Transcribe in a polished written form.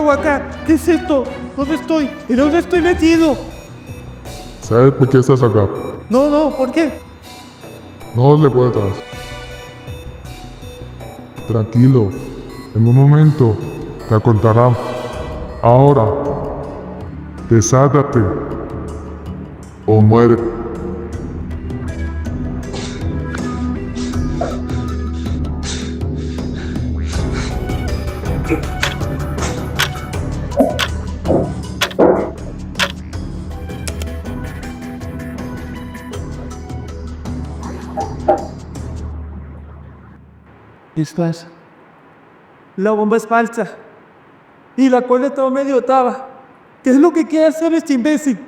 hago acá? ¿Qué es esto? ¿Dónde estoy? ¿En dónde estoy metido? ¿Sabes por qué estás acá? No, ¿por qué? No le puedas. Tranquilo, en un momento te contarán. Ahora, desátate o muere. Estás. La bomba es falsa. Y la cola todo medio taba. ¿Qué es lo que quiere hacer este imbécil?